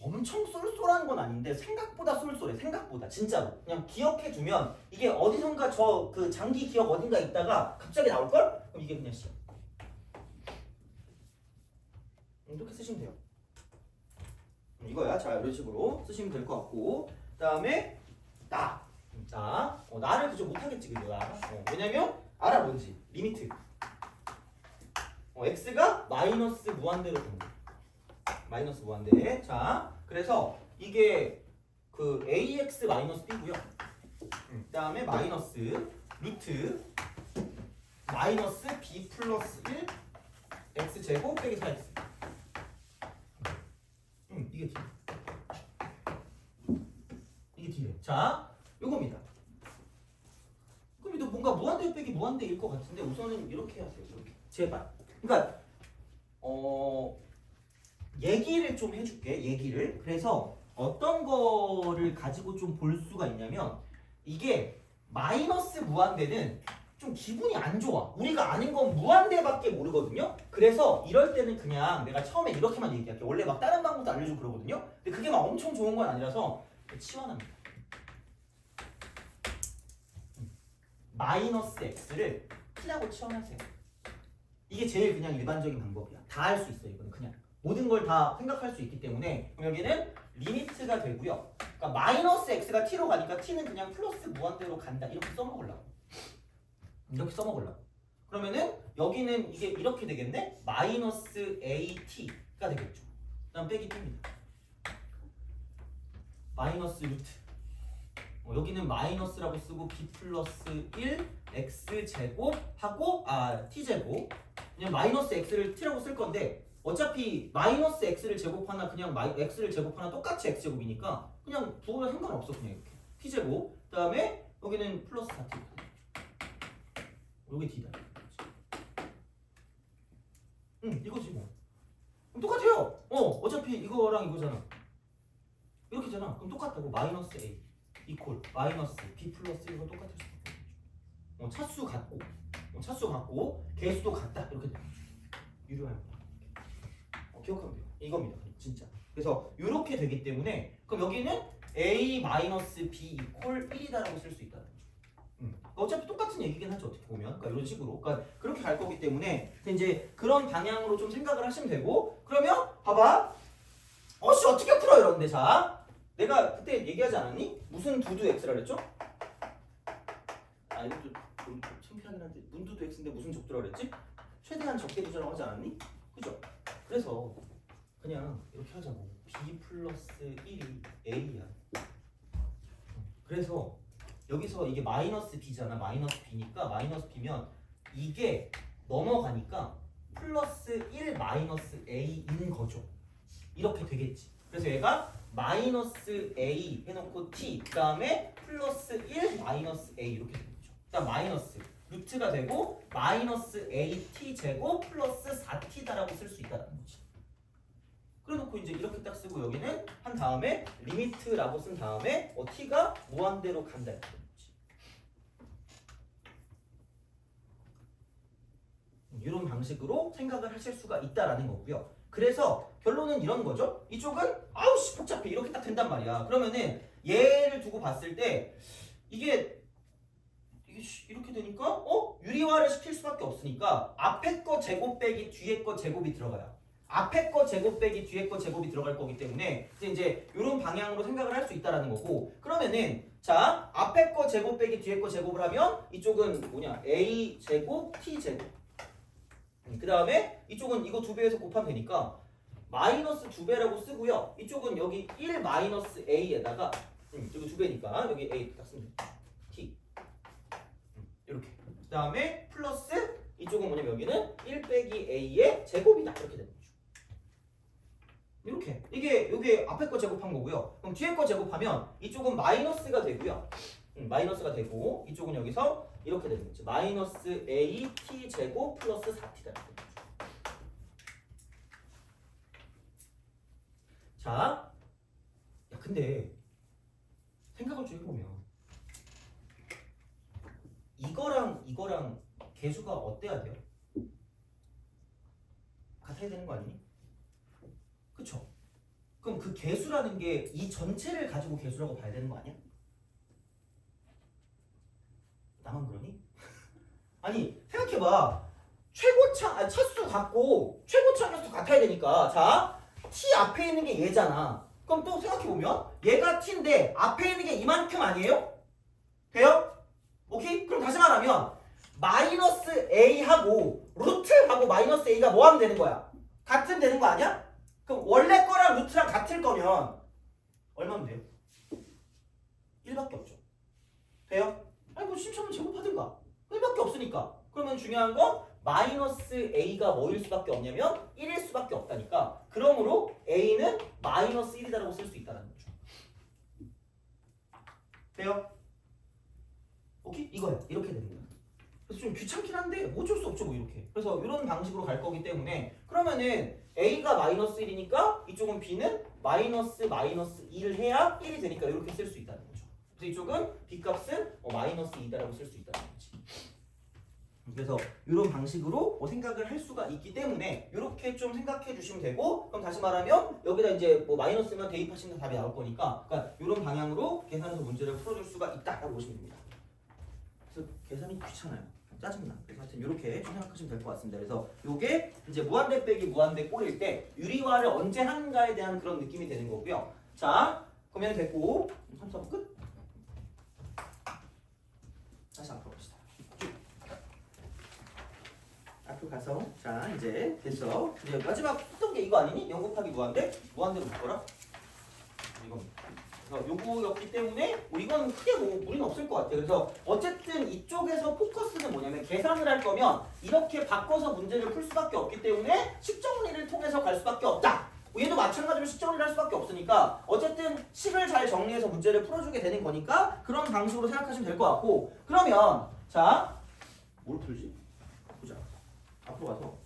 엄청 쏠쏠한 건 아닌데 생각보다 쏠쏠해. 생각보다 진짜로. 그냥 기억해 두면 이게 어디선가 저 그 장기 기억 어딘가 있다가 갑자기 나올걸? 그럼 이게 그냥 시험. 이렇게 쓰시면 돼요. 이거야. 자 이런 식으로 쓰시면 될 것 같고 그다음에 나를 그저 못하겠지 그죠? 왜냐면 알아 뭔지 리미트. x가 마이너스 무한대로 된 거야. 마이너스 무한대. 자 그래서 이게 그 ax 마이너스 b고요. 그다음에 마이너스 루트 마이너스 b 플러스 1 x 제곱 빼기 4x. 이게 D. 이게 D래. 자 요겁니다. 그럼 이거 뭔가 무한대 빼기 무한대일 것 같은데 우선은 이렇게 하세요. 이렇게 제발. 그러니까 얘기를 좀 해줄게. 얘기를. 그래서 어떤 거를 가지고 좀 볼 수가 있냐면 이게 마이너스 무한대는 좀 기분이 안 좋아. 우리가 아는 건 무한대밖에 모르거든요. 그래서 이럴 때는 그냥 내가 처음에 이렇게만 얘기할게. 원래 막 다른 방법도 알려주고 그러거든요. 근데 그게 막 엄청 좋은 건 아니라서 치환합니다. 마이너스 x를 t라고 치환하세요. 이게 제일 그냥 일반적인 방법이야. 다 할 수 있어. 이거는 그냥 모든 걸 다 생각할 수 있기 때문에. 그럼 여기는 리미트가 되고요. 그러니까 마이너스 x가 t로 가니까 t는 그냥 플러스 무한대로 간다. 이렇게 써먹으려고. 이렇게 써먹으려고. 그러면은 여기는 이게 이렇게 되겠네? 마이너스 at가 되겠죠. 그 다음 빼기 t입니다. 마이너스 루트. 여기는 마이너스라고 쓰고 b 플러스 1 x 제곱 하고 t 제곱. 그냥 마이너스 x를 t라고 쓸 건데 어차피 마이너스 x를 제곱하나 그냥 x를 제곱하나 똑같이 x 제곱이니까 그냥 두 개랑 상관없어. 그냥 이렇게 t 제곱. 그 다음에 여기는 플러스 4t. 여기 D다. 이거지 뭐. 그럼 똑같아요. 어차피 이거랑 이거잖아. 이렇게잖아. 그럼 똑같다고. 마이너스 A 이퀄 마이너스 B 플러스 1과 똑같을 수 있어. 차수 같고 차수 같고 개수도 같다. 이렇게 돼. 유료할 거야. 기억하면 돼요. 이겁니다. 진짜. 그래서 이렇게 되기 때문에 그럼 여기는 A 마이너스 B 이퀄 1이다라고 쓸 수 있다. 어차피 똑같은 얘기긴 하죠. 어떻게 보면. 그러니까 이런 식으로. 그러니까 그렇게 갈 거기 때문에 이제 그런 방향으로 좀 생각을 하시면 되고. 그러면 봐봐. 씨 어떻게 풀어 이러는데. 자 내가 그때 얘기하지 않았니? 무슨 두두 x라 그랬죠? 이것도 좀 창피하긴 한데 문두두 x인데 무슨 적두라 그랬지? 최대한 적게 두자라고 하지 않았니? 그죠? 그래서 그냥 이렇게 하자고. b 플러스 1이 a야. 그래서 여기서 이게 마이너스 b잖아. 마이너스 b니까 마이너스 b면 이게 넘어가니까 플러스 1 마이너스 a인 거죠. 이렇게 되겠지. 그래서 얘가 마이너스 a 해놓고 t 그 다음에 플러스 1 마이너스 a 이렇게 되는 거죠. 그다음 마이너스 루트가 되고 마이너스 at 제곱 플러스 4t다라고 쓸 수 있다는 거지. 그래놓고 이제 이렇게 딱 쓰고 여기는 한 다음에 리미트라고 쓴 다음에 t가 무한대로 간다 이렇게 되는 거지. 이런 방식으로 생각을 하실 수가 있다라는 거고요. 그래서 결론은 이런 거죠. 이쪽은 아우씨 복잡해 이렇게 딱 된단 말이야. 그러면은 얘를 두고 봤을 때 이게 이렇게 되니까 유리화를 시킬 수밖에 없으니까 앞에 거 제곱 빼기 뒤에 거 제곱이 들어가요. 앞에 거 제곱 빼기 뒤에 거 제곱이 들어갈 거기 때문에 이제 이런 방향으로 생각을 할 수 있다라는 거고. 그러면은 자 앞에 거 제곱 빼기 뒤에 거 제곱을 하면 이쪽은 뭐냐 a 제곱 t 제곱. 그 다음에 이쪽은 이거 2배에서 곱하면 되니까 마이너스 2배라고 쓰고요. 이쪽은 여기 1 마이너스 a에다가 여기 2배니까 여기 a 딱 쓰면 돼. t 이렇게. 그 다음에 플러스 이쪽은 뭐냐면 여기는 1 빼기 a의 제곱이다 이렇게 되는 거죠. 이렇게 이게 여기 앞에 거 제곱한 거고요. 그럼 뒤에 거 제곱하면 이쪽은 마이너스가 되고요. 마이너스가 되고 이쪽은 여기서 이렇게 되는 거죠. 마이너스 a t 제곱 플러스 4t다 이렇게 되는 거죠. 자, 야 근데 생각을 좀 해보면 이거랑 개수가 어때야 돼요? 같아야 되는 거 아니니? 그쵸? 그럼 그 개수라는 게 이 전체를 가지고 개수라고 봐야 되는 거 아니야? 나만 그러니? 아니 생각해봐. 최고차 차수 같고 최고차 녀수 같아야 되니까 자 t 앞에 있는 게 얘잖아. 그럼 또 생각해보면 얘가 t인데 앞에 있는 게 이만큼 아니에요? 돼요? 오케이? 그럼 다시 말하면 마이너스 a하고 루트하고 마이너스 a가 뭐 하면 되는 거야? 같은 되는 거 아니야? 그럼 원래 거랑 루트랑 같을 거면 얼마면 돼요? 1밖에 없죠. 돼요? 아니 뭐 심처럼 제곱하든가 1밖에 없으니까. 그러면 중요한 건 마이너스 a가 뭐일 수밖에 없냐면 1일 수밖에 없다니까. 그러므로 a는 마이너스 1이다라고 쓸 수 있다는 거죠. 돼요? 오케이? 이거야. 이렇게 되는 거야. 그래서 좀 귀찮긴 한데 뭐 어쩔 수 없죠 뭐 이렇게. 그래서 이런 방식으로 갈 거기 때문에 그러면은 a가 마이너스 1이니까 이쪽은 b는 마이너스 2를 해야 1이 되니까 이렇게 쓸 수 있다는 거죠. 그래서 이쪽은 b 값은 마이너스 2다라고 쓸 수 있다는 거지. 그래서 이런 방식으로 생각을 할 수가 있기 때문에 이렇게 좀 생각해 주시면 되고, 그럼 다시 말하면 여기다 이제 뭐 마이너스만 대입하시면 답이 나올 거니까, 그러니까 이런 방향으로 계산해서 문제를 풀어줄 수가 있다라고 보시면 됩니다. 그래서 계산이 귀찮아요. 짜증나. 그래서 하여튼 이렇게 좀 생각하시면 될 것 같습니다. 그래서 이게 이제 무한대 빼기 무한대 꼴일 때 유리화를 언제 하는가에 대한 그런 느낌이 되는 거고요. 자, 그러면 됐고 3차 끝. 다시 앞으로 봅시다. 앞으로 가서 자 이제 됐어. 이제 마지막 했던 게 이거 아니니? 0 곱하기 무한대? 무한대로 묶어라. 이건 요거였기 때문에 뭐 이건 크게 뭐 무리는 없을 것 같아요. 그래서 어쨌든 이쪽에서 포커스는 뭐냐면 계산을 할 거면 이렇게 바꿔서 문제를 풀 수밖에 없기 때문에 식정리를 통해서 갈 수밖에 없다. 뭐 얘도 마찬가지로 식정리를 할 수밖에 없으니까 어쨌든 식을 잘 정리해서 문제를 풀어주게 되는 거니까 그런 방식으로 생각하시면 될 것 같고, 그러면 자 뭘 풀지? 보자. 앞으로 가서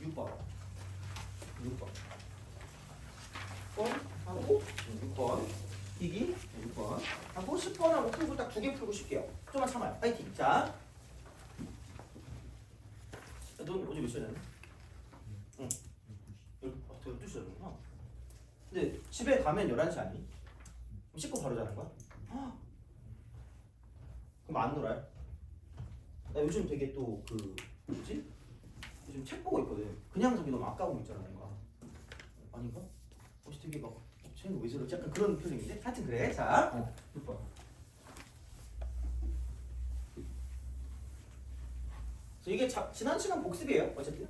6번 하고 6번 이기 6번 하고 10번하고 풀고 딱 2개 풀고 싶게요. 좀만 참아요. 파이팅. 자, 넌 어제 몇 시였냐? 응. 12시였구나. 근데 집에 가면 11시 아니? 씻고 바로 자는 거야? 그럼 안 놀아요? 나 요즘 되게 또 그 뭐지? 요즘 책 보고 있거든. 그냥 자기 너무 아까운 거 있잖아 뭔가. 아닌가? 혹시 되게 막 쟤는 왜 저러지? 약간 그런 표정인데? 하여튼 그래. 자 6번. 그래서 이게 지난 시간 복습이에요 어쨌든.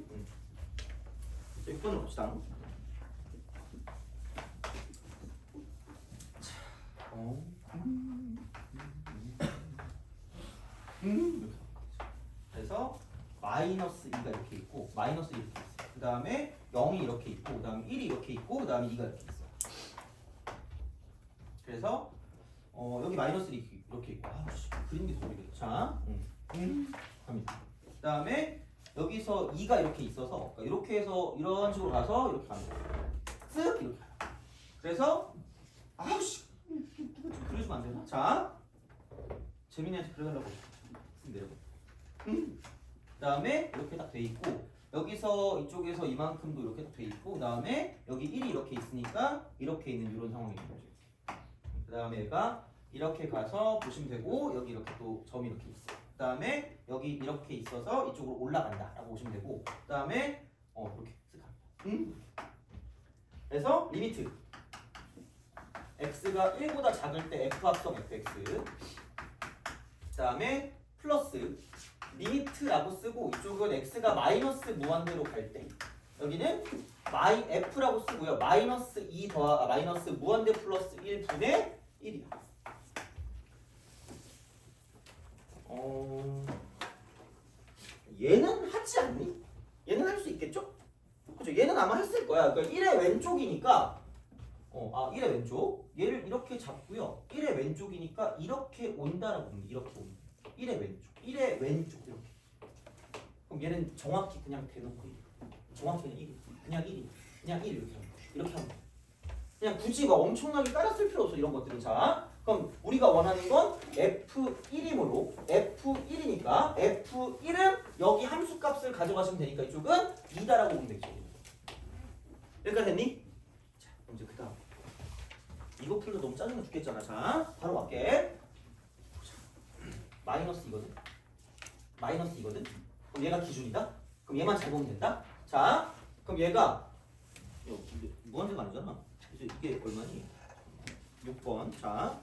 자, 6번으로 갑시다. 그래서 마이너스 2가 이렇게 있고 마이너스 1 이렇게 있어. 그 다음에 0이 이렇게 있고 그 다음에 1이 이렇게 있고 그 다음에 2가 이렇게 있어. 그래서 여기 마이너스 1이 이렇게 있고 그림 게 모르겠다. 자, 갑니다. 그 다음에 여기서 2가 이렇게 있어서 그러니까 이렇게 해서 이런 식으로 가서 이렇게 가는 거야. 쓱 이렇게 가요. 그래서 아우씨 누가 좀 그려주면 안 되나? 자, 재민이한테 그려달라고 내려. 그 다음에 이렇게 딱 돼 있고 여기서 이쪽에서 이만큼도 이렇게 딱 돼 있고 그 다음에 여기 1이 이렇게 있으니까 이렇게 있는 이런 상황이 있는 거죠. 그 다음에 얘가 이렇게 가서 보시면 되고 여기 이렇게 또 점이 이렇게 있어. 그 다음에 여기 이렇게 있어서 이쪽으로 올라간다 라고 보시면 되고 그 다음에 이렇게 쓱 갑니다. 그래서 리미트 x가 1보다 작을 때 f 합성 fx 그 다음에 플러스 리미트라고 쓰고 이쪽은 x가 마이너스 무한대로 갈 때 여기는 f라고 쓰고요. 마이너스 2 마이너스 무한대 플러스 1분의 1이야. 얘는 하지 않니? 얘는 할 수 있겠죠? 그렇죠? 얘는 아마 했을 거야. 그러니까 1의 왼쪽이니까 1의 왼쪽 얘를 이렇게 잡고요. 1의 왼쪽이니까 이렇게 온다라고 봅니다. 이렇게 온다. 1의 왼쪽 1의 왼쪽 이렇게. 그럼 얘는 정확히 그냥 대놓고 1. 정확히 그냥 1. 그냥 1이. 그냥 1 이렇게 하면 이렇게 하면 그냥 굳이 막 엄청나게 따라 쓸 필요 없어 이런 것들은. 자, 그럼 우리가 원하는 건 F1이므로 F1이니까 F1은 여기 함수값을 가져가시면 되니까 이쪽은 2다라고 보면 되죠. 여기까지 됐니? 자, 그럼 이제 그 다음 이거 풀도 너무 짜증나 죽겠잖아. 자, 바로 갈게. 마이너스 2거든. 마이너스 2거든. 그럼 얘가 기준이다. 그럼 얘만 잘 보면 된다. 자, 그럼 얘가 무한대가 아니잖아. 그래서 이게 얼마니? 6번. 자,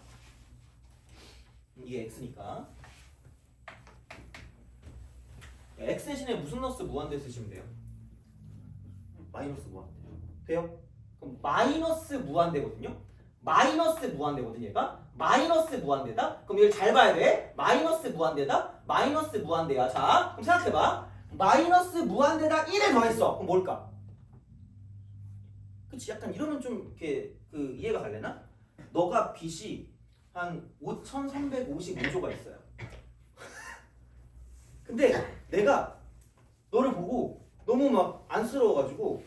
이게 x니까 x 대신에 무슨 넣스 무한대 쓰시면 돼요? 마이너스 무한대. 돼요? 그럼 마이너스 무한대거든요. 마이너스 무한대거든 얘가. 마이너스 무한대다. 그럼 이걸 잘 봐야 돼. 마이너스 무한대다. 마이너스 무한대야. 자, 그럼 생각해봐. 마이너스 무한대다 1에 더했어. 그럼 뭘까? 그치? 약간 이러면 좀 이렇게 이해가 갈래나? 너가 빚이 한 5,355조가 있어요. 근데 내가 너를 보고 너무 막 안쓰러워가지고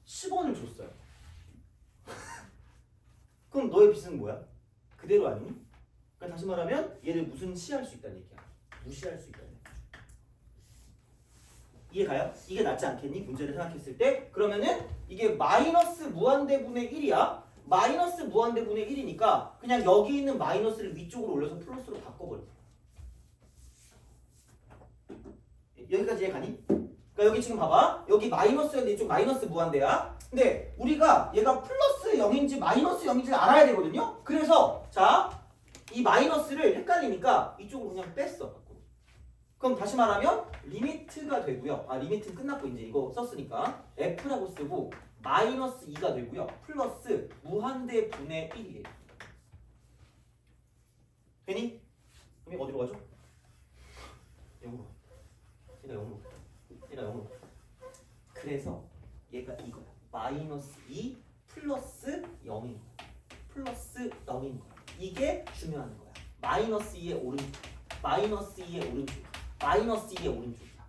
10원을 줬어요. 그럼 너의 빚은 뭐야? 그대로 아니니? 그러니까 다시 말하면 얘를 무시할 수 있다는 얘기야. 무시할 수 있다는 얘기야. 이해가요? 이게 낫지 않겠니? 문제를 생각했을 때 그러면은 이게 마이너스 무한대분의 1이야. 마이너스 무한대분의 1이니까 그냥 여기 있는 마이너스를 위쪽으로 올려서 플러스로 바꿔버려. 여기까지 이해가니? 그러니까 여기 지금 봐봐. 여기 마이너스였는데 이쪽 마이너스 무한대야. 근데 우리가 얘가 플러스 0인지 마이너스 0인지를 알아야 되거든요. 그래서 자, 이 마이너스를 헷갈리니까 이쪽으로 그냥 뺐어. 그럼 다시 말하면 리미트가 되고요. 리미트는 끝났고 이제 이거 썼으니까 f라고 쓰고 마이너스 2가 되고요. 플러스 무한대 분의 1이에요. 되니? 그럼 어디로 가죠? 0으로. 얘가 0으로. 얘가 0으로. 그래서 얘가 이거야. 마이너스 2 플러스 0인 거야. 플러스 0인 거야. 이게 중요한 거야. 마이너스 2의 오른쪽. 마이너스 2의 오른쪽. 마이너스 2의 오른쪽이야.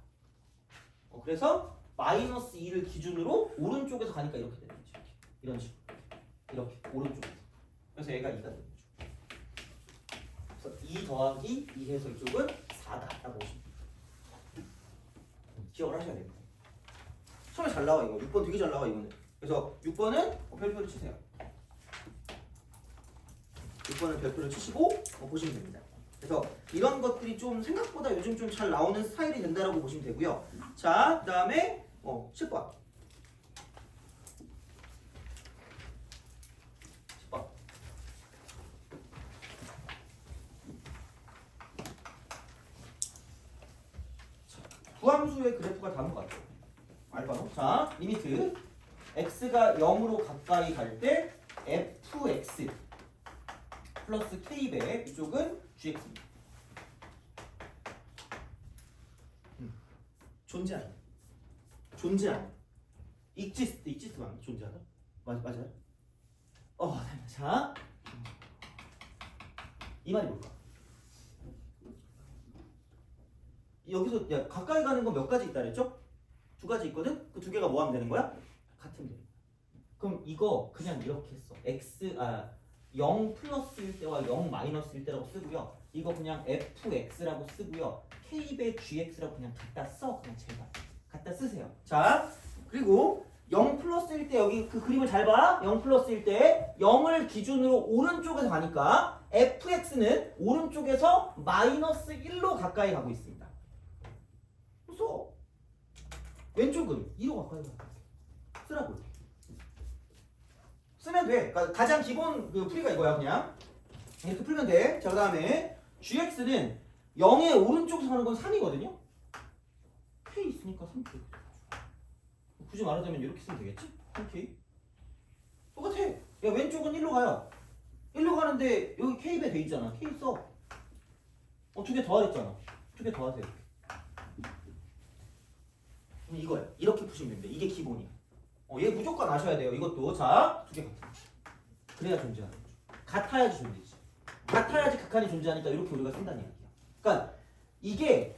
그래서 마이너스 2를 기준으로 오른쪽에서 가니까 이렇게 되는 거지. 이런 식으로. 이렇게 오른쪽에서. 그래서 얘가 2가 되는 거죠. 그래서 2 더하기 2 해서 이쪽은 4다라고 보시면 돼요. 기억을 하셔야 됩니다. 처음에 잘 나와 이거. 6번 되게 잘 나와 이거는. 그래서 6번은 별표를 치세요. 6번은 별표를 치시고 보시면 됩니다. 그래서 이런 것들이 좀 생각보다 요즘 좀 잘 나오는 스타일이 된다라고 보시면 되고요. 자, 그 다음에 10번. 10번. 자, 구함수의 그래프가 다음과 같죠. 알바로. 자, 리미트 x가 0으로 가까이 갈 때 fx 플러스 k배 이쪽은 gx입니다. 존재하는 존재하는 익지스트 맞나? 존재하다? 맞아요? 자, 이 말이 뭘까? 여기서 야, 가까이 가는 건 몇 가지 있다 그랬죠? 두 가지 있거든? 그 두 개가 뭐 하면 되는 거야? 같으면 되는 거야. 그럼 이거 그냥 이렇게 했어. 0 플러스일 때와 0 마이너스일 때라고 쓰고요. 이거 그냥 fx라고 쓰고요. k배 gx라고 그냥 갖다 써. 그냥 제발 갖다 쓰세요. 자, 그리고 0 플러스일 때 여기 그 그림을 잘 봐. 0 플러스일 때 0을 기준으로 오른쪽에서 가니까 fx는 오른쪽에서 마이너스 1로 가까이 가고 있습니다. 그래서 왼쪽은 2로 가까이 가고 있어요. 쓰라고. 쓰면 돼. 그러니까 가장 기본 그 풀이가 이거야. 그냥 이렇게 풀면 돼. 자, 그 다음에 gx는 0의 오른쪽에서 가는 건 3이거든요. k 있으니까 3k. 굳이 말하자면 이렇게 쓰면 되겠지? 3k. 똑같아. 야, 왼쪽은 1로 가요. 1로 가는데 여기 k배 돼 있잖아. k 써. 두 개 더 하랬잖아. 두 개 더 하세요. 이거야. 이렇게 푸시면 됩니다. 이게 기본이야. 얘 무조건 아셔야 돼요. 이것도. 자, 두 개 같아. 그래야 존재하는 거죠. 같아야지 존재지. 같아야지 극한이 존재하니까 이렇게 우리가 쓴다는 얘기야. 그러니까 이게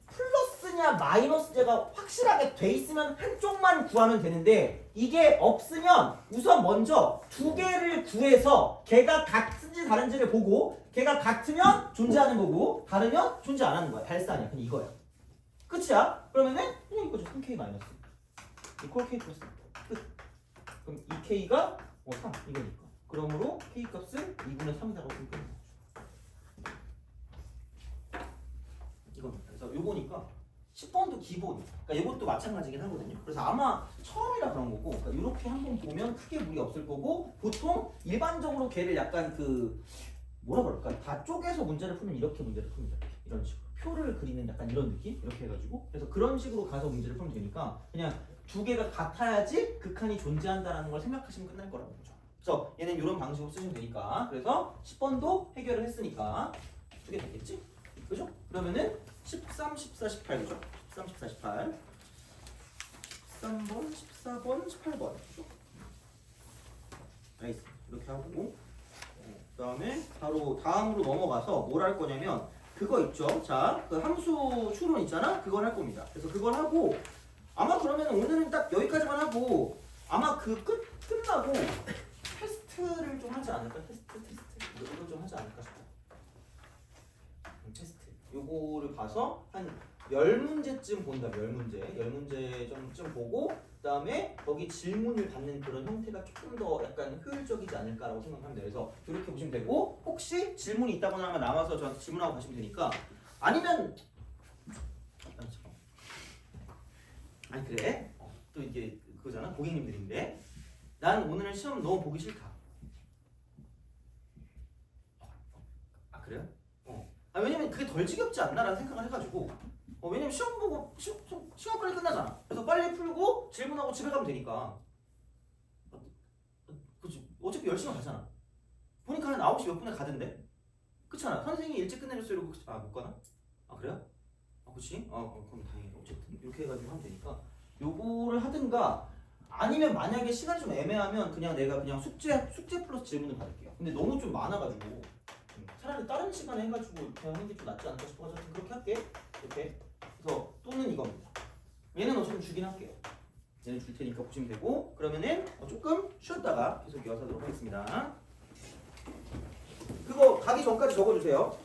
플러스냐 마이너스냐가 확실하게 돼 있으면 한쪽만 구하면 되는데 이게 없으면 우선 먼저 두 개를 구해서 걔가 같은지 다른지를 보고 걔가 같으면 존재하는 거고 다르면 존재 안 하는 거야. 발산이야. 그냥 이거야. 끝이야? 그러면은 그냥 이거죠. 3k 마이너스 이퀄 k 플러스 끝. 그럼 2k가 3 이거니까. 그러므로 k 값은 2분의 3이라고 쓰면 되는 거죠. 이겁니다. 그래서 요거니까 10번도 기본. 그러니까 이것도 마찬가지긴 하거든요. 그래서 아마 처음이라 그런 거고, 그러니까 이렇게 한번 보면 크게 무리 없을 거고, 보통 일반적으로 걔를 약간 그 뭐라 그럴까? 다 쪼개서 문제를 풀면 이렇게 문제를 풉니다. 이런 식으로 표를 그리는 약간 이런 느낌 이렇게 해가지고, 그래서 그런 식으로 가서 문제를 풀면 되니까 그냥 두 개가 같아야지 극한이 존재한다라는 걸 생각하시면 끝날 거라고 보죠. 그래서 얘는 이런 방식으로 쓰시면 되니까, 그래서 10번도 해결을 했으니까 두 개 되겠지? 그죠? 그러면은 13, 14, 18 그죠? 13, 14, 18 13번, 14번, 18번 그죠? 나이스. 이렇게 하고 그 다음에 바로 다음으로 넘어가서 뭘 할 거냐면 그거 있죠? 자, 그 함수 추론 있잖아? 그걸 할 겁니다. 그래서 그걸 하고 아마 그러면 오늘은 딱 여기까지만 하고 아마 그 끝나고 테스트를 좀 하지 않을까? 테스트 이걸 좀 하지 않을까 싶어. 테스트 요거를 봐서 한 10문제쯤 본다. 10문제 좀 보고 그 다음에 거기 질문을 받는 그런 형태가 조금 더 약간 효율적이지 않을까라고 생각합니다. 그래서 이렇게 보시면 되고 혹시 질문이 있다거나 하면 남아서 저한테 질문하고 가시면 되니까 아니면 아니 그래 또 이게 그거잖아 고객님들인데 난 오늘 시험 너무 보기 싫다. 아 그래요? 왜냐면 그게 덜 지겹지 않나라는 생각을 해가지고 왜냐면 시험 보고 시간 빨리 끝나잖아. 그래서 빨리 풀고 질문하고 집에 가면 되니까 그치? 어차피 10시간 가잖아. 보니까 한 9시 몇 분에 가던데? 그렇잖아. 선생님이 일찍 끝내줬어 이러고 못 가나? 아 그래요? 그치? 그럼 다행이다. 어쨌든 이렇게 해가지고 하면 되니까 요거를 하든가 아니면 만약에 시간이 좀 애매하면 그냥 내가 그냥 숙제 플러스 질문을 받을게요. 근데 너무 좀 많아가지고 차라리 다른 시간에 해가지고 그냥 하는 게 좀 낫지 않을까 싶어서 그렇게 할게. 이렇게. 그래서 또는 이겁니다. 얘는 어차피 주긴 할게요. 얘는 줄 테니까 보시면 되고 그러면은 조금 쉬었다가 계속 이어서 하도록 하겠습니다. 그거 가기 전까지 적어주세요.